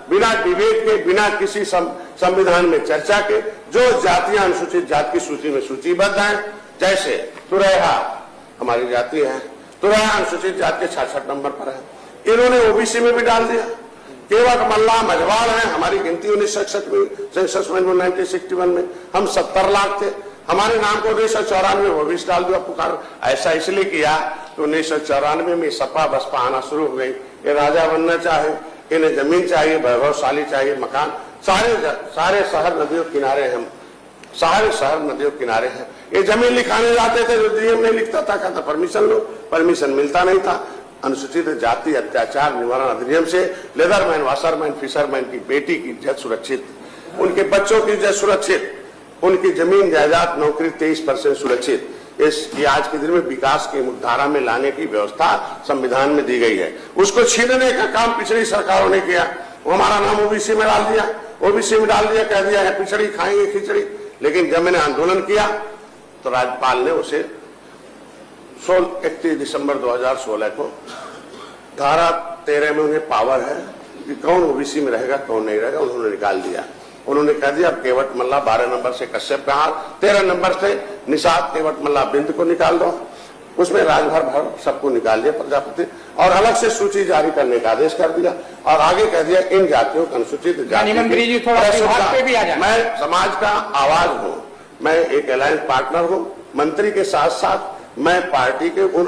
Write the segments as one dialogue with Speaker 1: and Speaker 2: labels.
Speaker 1: बिना डिबेट के, बिना किसी संविधान में चर्चा के जो जातियां अनुसूचित जाति की सूची में सूचीबद्ध हैं, जैसे तुरैया हमारी जाति है, तुरैया अनुसूचित जाति के 66 नंबर पर है, इन्होंने ओबीसी में भी डाल दिया। केवट मल्ला मझवाड़ है, हमारी गिनती 1961 में 1961 में हम 70 लाख थे, हमारे नाम को 1994 में ओबीसी डाल दिया। पुकार ऐसा इसलिए किया कि 1994 में सपा बसपा आना शुरू हो गई। ये राजा बनना चाहे, इन्हें जमीन चाहिए, वैभवशाली चाहिए, मकान, सारे शहर नदियों किनारे हम, सारे शहर नदियों किनारे हैं। ये जमीन लिखाने जाते थे, जो डीएम नहीं लिखता था, कहता परमिशन लो, परमिशन मिलता नहीं था। अनुसूचित जाति अत्याचार निवारण अधिनियम से लेदरमैन, वाशरमैन, फिशरमैन की बेटी की इज्जत सुरक्षित, उनके बच्चों की इज्जत सुरक्षित, उनकी जमीन जायदाद नौकरी 23% सुरक्षित। ये आज के दिन में विकास की मुख्यधारा में लाने की व्यवस्था संविधान में दी गई है। उसको छीनने का काम पिछली सरकारों ने किया। वो हमारा नाम ओबीसी में डाल दिया, ओबीसी में डाल दिया, कह दिया है पिछड़ी खाएंगे खिचड़ी। लेकिन जब मैंने आंदोलन किया तो राज्यपाल ने उसे 31 दिसंबर 2016 को धारा 13 में उन्हें पावर है कि कौन ओबीसी में रहेगा कौन नहीं रहेगा, उन्होंने निकाल दिया। उन्होंने कह दिया अब केवट मल्ला 12 नंबर से कश्यप का हाल, 13 नंबर से निषाद केवट मल्ला बिंद को निकाल दो, उसमें राजभर भर सबको निकाल दिया प्रजापति, और अलग से सूची जारी करने का आदेश कर दिया। और आगे कह दिया इन जातियों को अनुसूचित जाति, मैं समाज का आवाज हूँ, मैं एक अलायंस पार्टनर हूँ, मंत्री के साथ साथ मैं पार्टी के उन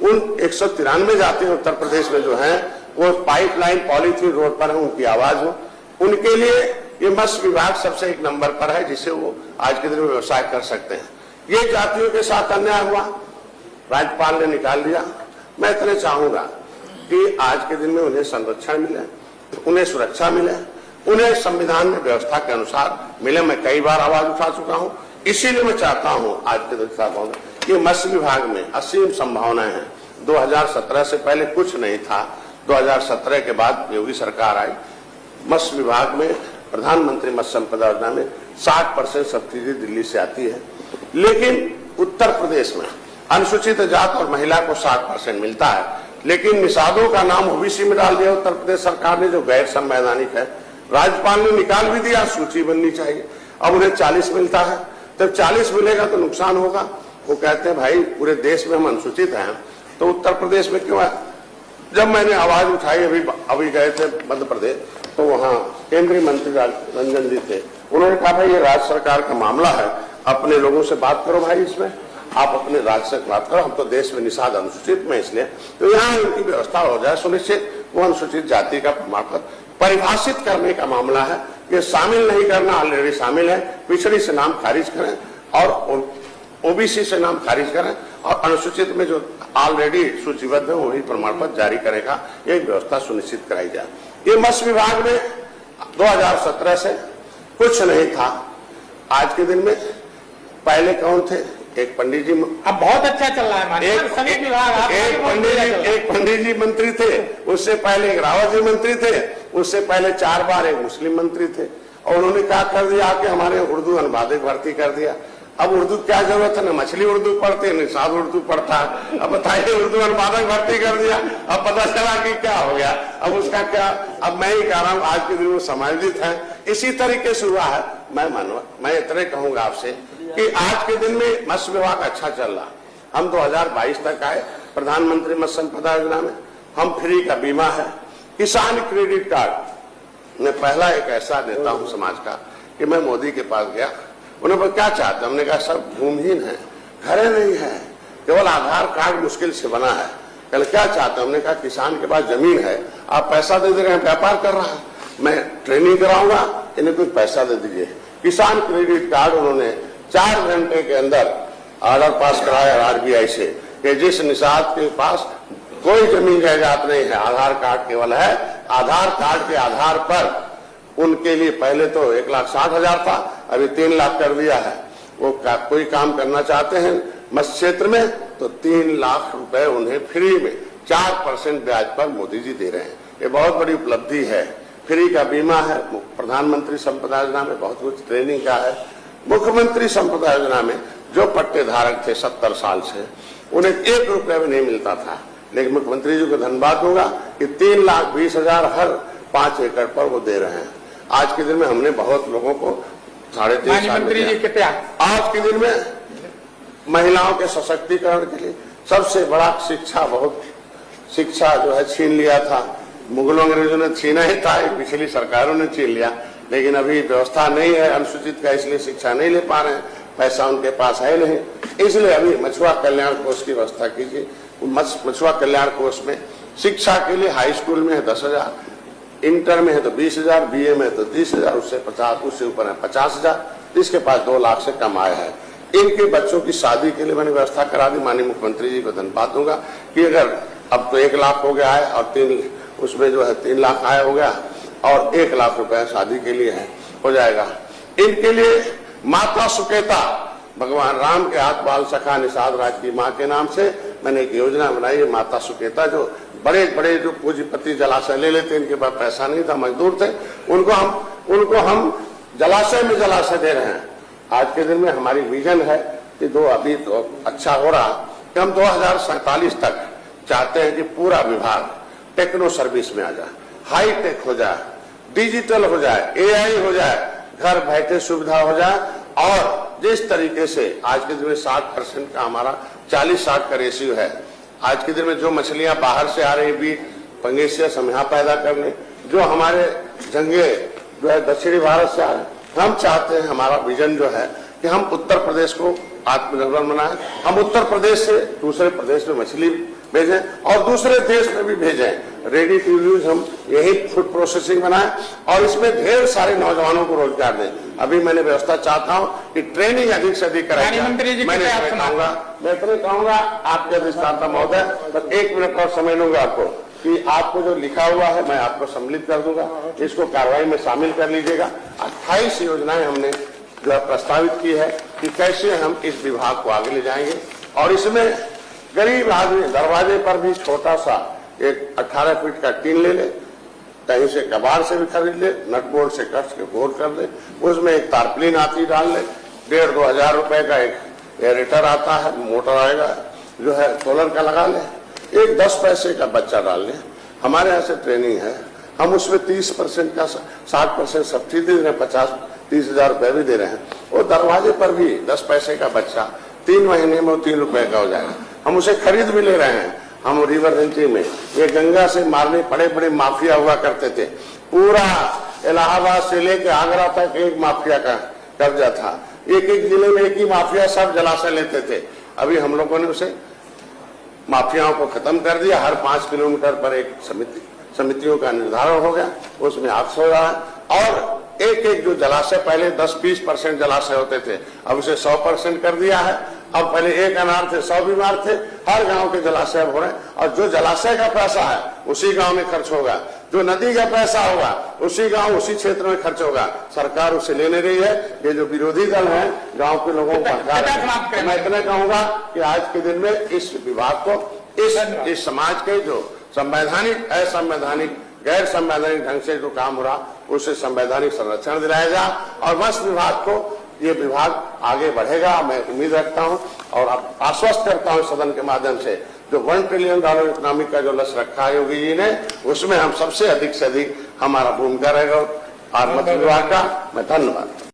Speaker 1: 193 जातियां उत्तर प्रदेश में जो हैं वो पाइपलाइन पॉलीथीन रोड पर है, उनकी आवाज हो। उनके लिए ये मत्स्य विभाग सबसे एक नंबर पर है, जिससे वो आज के दिन में व्यवसाय कर सकते हैं। ये जातियों के साथ अन्याय हुआ, राज्यपाल ने निकाल दिया। मैं इतने चाहूंगा कि आज के दिन में उन्हें संरक्षण मिले, उन्हें सुरक्षा मिले, उन्हें संविधान में व्यवस्था के अनुसार मिले। मैं कई बार आवाज उठा चुका हूं, इसीलिए मैं चाहता हूं आज के दिन ये मत्स्य विभाग में असीम संभावनाएं हैं। 2017 से पहले कुछ नहीं था, 2017 के बाद योगी सरकार आई, मत्स्य विभाग में प्रधानमंत्री मत्स्य संपदा योजना में 60% सब्सिडी दिल्ली से आती है, लेकिन उत्तर प्रदेश में अनुसूचित जात और महिला को 60% मिलता है। लेकिन निषादों का नाम ओबीसी में डाल दिया उत्तर प्रदेश सरकार ने, जो गैर संवैधानिक है। राज्यपाल ने निकाल भी दिया, सूची बननी चाहिए। अब उन्हें 40 मिलता है, जब 40 मिलेगा तो नुकसान होगा। वो कहते हैं भाई पूरे देश में हम अनुसूचित हैं तो उत्तर प्रदेश में क्यों है। जब मैंने आवाज उठाई, अभी गए थे मध्य प्रदेश, तो वहाँ केंद्रीय मंत्री रंजन जी थे, उन्होंने कहा भाई ये राज्य सरकार का मामला है, अपने लोगों से बात करो भाई, इसमें आप अपने राज्य से बात करो, हम तो देश में निषाद अनुसूचित में, इसलिए तो यहाँ उनकी व्यवस्था हो जाए सुनिश्चित। वो अनुसूचित जाति का प्रमाण पत्र परिभाषित करने का मामला है, ये शामिल नहीं करना, ऑलरेडी शामिल है। पिछड़ी से नाम खारिज करें और ओबीसी से नाम खारिज करें, और अनुसूचित में जो ऑलरेडी सूचीबद्ध है वही प्रमाण पत्र जारी करेगा, ये व्यवस्था सुनिश्चित कराई जाए। ये मत्स्य विभाग में 2017 से कुछ नहीं था। आज के दिन में पहले कौन थे, एक पंडित जी,
Speaker 2: अब बहुत अच्छा चल रहा है,
Speaker 1: एक पंडित जी मंत्री थे, उससे पहले एक रावत जी मंत्री थे, उससे पहले 4 बार एक मुस्लिम मंत्री थे, और उन्होंने क्या कर दिया कि हमारे उर्दू अनुवादक भर्ती कर दिया। अब उर्दू क्या जरूरत है, न मछली उर्दू पढ़ते निषाद उर्दू पढ़ता है। अब बताइए उर्दू अनुवादक भर्ती कर दिया, अब पता चला कि क्या हो गया। अब उसका क्या, अब मैं ही कह रहा हूँ आज के दिन वो समायोजित है, इसी तरीके से हुआ है। मैं इतने कहूंगा आपसे कि आज के दिन में मत्स्य विभाग अच्छा चल रहा। हम 2022 तक आए प्रधानमंत्री मत्स्य संपदा योजना में, हम फ्री का बीमा है, किसान क्रेडिट कार्ड। मैं पहला एक ऐसा नेता हूं समाज का कि मैं मोदी के पास गया, उन्होंने क्या चाहते, हमने कहा सब भूमिहीन है, घरे नहीं है, केवल आधार कार्ड मुश्किल से बना है। कल क्या चाहते, हमने कहा किसान के पास जमीन है, आप पैसा दे रहे हैं, व्यापार कर रहा है, मैं ट्रेनिंग कराऊंगा, इन्हें कुछ पैसा दे दीजिए। किसान क्रेडिट कार्ड उन्होंने 4 घंटे के अंदर ऑर्डर पास कराया आरबीआई से कि जिस निषाद के पास कोई जमीन जायदाद नहीं है, आधार कार्ड केवल है, आधार कार्ड के आधार पर उनके लिए पहले तो 1,60,000 था, अभी 3 लाख कर दिया है। वो कोई काम करना चाहते हैं मत्स्य क्षेत्र में तो 3 लाख रुपए उन्हें फ्री में 4% ब्याज पर मोदी जी दे रहे हैं। ये बहुत बड़ी उपलब्धि है। फ्री का बीमा है, प्रधानमंत्री संपदा योजना में बहुत कुछ ट्रेनिंग का है। मुख्यमंत्री संपदा योजना में जो पट्टे धारक थे 70 साल से, उन्हें 1 रुपया भी नहीं मिलता था, लेकिन मुख्यमंत्री जी को धन्यवाद दूंगा कि 3,20,000 हर 5 एकड़ पर वो दे रहे हैं। आज के दिन में हमने बहुत लोगों को 3.5 साल
Speaker 2: मंत्री जी कितने
Speaker 1: आज के दिन में महिलाओं के सशक्तिकरण के लिए सबसे बड़ा शिक्षा जो है छीन लिया था। मुगलों अंग्रेजों ने छीना ही था, पिछली सरकारों ने छीन लिया, लेकिन अभी व्यवस्था नहीं है अनुसूचित का, इसलिए शिक्षा नहीं ले पा रहे हैं, पैसा उनके पास है नहीं, इसलिए अभी मछुआ कल्याण कोष की व्यवस्था कीजिए। मछुआ कल्याण कोष में शिक्षा के लिए हाई स्कूल में है 10,000, इंटर में है तो 20,000, बीए में है तो 30,000, उससे ऊपर है 50,000, इसके पास 2 लाख से कम आय है। इनके बच्चों की शादी के लिए मैंने व्यवस्था करा दी। माननीय मुख्यमंत्री जी को धन्यवाद दूंगा कि अगर अब तो 1 लाख हो गया है और 3 लाख आय हो गया और 1 लाख रुपया शादी के लिए है, हो जाएगा। इनके लिए माता सुकेता, भगवान राम के हाथ बाल सखा निषाद राज की माँ के नाम से मैंने एक योजना बनाई है। माता सुकेता जो बड़े बड़े जो पूंजीपति जलाशय ले लेते, इनके पास पैसा नहीं था, मजदूर थे, उनको हम जलाशय में जलाशय दे रहे हैं। आज के दिन में हमारी विजन है कि अभी तो अच्छा हो रहा कि हम 2047 तक चाहते हैं कि पूरा विभाग टेक्नो सर्विस में आ जाए, हाई टेक हो जाए, डिजिटल हो जाए, एआई हो जाए, घर बैठे सुविधा हो जाए। और जिस तरीके से आज के दिन में 60% का हमारा 40-60 का रेशियो है। आज के दिन में जो मछलियां बाहर से आ रही बीट पंगेसियस हम यहाँ पैदा करने, जो हमारे झंगे जो है दक्षिणी भारत से आ रहे, हम चाहते हैं, हमारा विजन जो है कि हम उत्तर प्रदेश को आत्मनिर्भर बनाएं, हम उत्तर प्रदेश से दूसरे प्रदेश में मछली भेजें और दूसरे देश में भी भेजें। रेडी टू यूज हम यही फूड प्रोसेसिंग बनाएं और इसमें ढेर सारे नौजवानों को रोजगार दें। अभी मैंने व्यवस्था चाहता हूं कि ट्रेनिंग अधिक से अधिक कराई जाए। मैं इतने कहूंगा आपके अधिष्ठाता महोदय, बस 1 मिनट और समय लूंगा आपको कि आपको जो लिखा हुआ है मैं आपको सम्मिलित कर दूंगा, इसको कार्रवाई में शामिल कर लीजिएगा। 28 योजनाएं हमने जो है प्रस्तावित की है कि कैसे हम इस विभाग को आगे ले जाएंगे। और इसमें गरीब आदमी दरवाजे पर भी छोटा सा एक 18 फीट का टीन ले ले, कहीं से कबाड़ से भी खरीद ले, नट बोल्ट से कस के बोर्ड कर ले, उसमें एक तारपलिन आती डाल ले, 1,500-2 हजार रुपए का एक एरेटर आता है, मोटर आएगा जो है सोलर का लगा ले, एक 10 पैसे का बच्चा डाल ले। हमारे यहाँ से ट्रेनिंग है, हम उसमें 30% का 60% सब्सिडी दे रहे हैं, 50-30 हजार रुपए भी दे रहे हैं। और दरवाजे पर भी 10 पैसे का बच्चा 3 महीने में 3 रुपए का हो जाएगा। हम उसे खरीद भी ले रहे हैं। हम रिवर रेंचिंग में ये गंगा से मारने बड़े बड़े माफिया हुआ करते थे, पूरा इलाहाबाद से लेकर आगरा तक एक माफिया का कब्जा था, एक जिले में एक ही माफिया सब जलाशय लेते थे। अभी हम लोगों ने उसे माफियाओं को खत्म कर दिया। हर 5 किलोमीटर पर एक समितियों का निर्धारण हो गया, उसमें हाथ हो रहा है। और एक जो जलाशय पहले 10-20% जलाशय होते थे, अब उसे 100% कर दिया है। अब पहले 1 अनार थे, 100 बीमार थे, हर गांव के जलाशय हो रहे हैं। और जो जलाशय का पैसा है उसी गांव में खर्च होगा, जो नदी का पैसा होगा उसी गांव उसी क्षेत्र में खर्च होगा। सरकार उसे ले नहीं रही है। ये जो विरोधी दल है गांव के लोगों को मैं इतना कहूंगा कि आज के दिन में इस विभाग को इस समाज के जो संवैधानिक असंवैधानिक गैर संवैधानिक ढंग से जो काम हो रहा उसे संवैधानिक संरक्षण दिलाया जाए और बस विभाग को ये विभाग आगे बढ़ेगा। मैं उम्मीद रखता हूं और आश्वस्त करता हूं सदन के माध्यम से जो $1 ट्रिलियन इकोनॉमिक का जो लक्ष्य रखा है योगी जी ने, उसमें हम सबसे अधिक से अधिक हमारा भूमिका रहेगा और मत्स्य विभाग का। मैं धन्यवाद।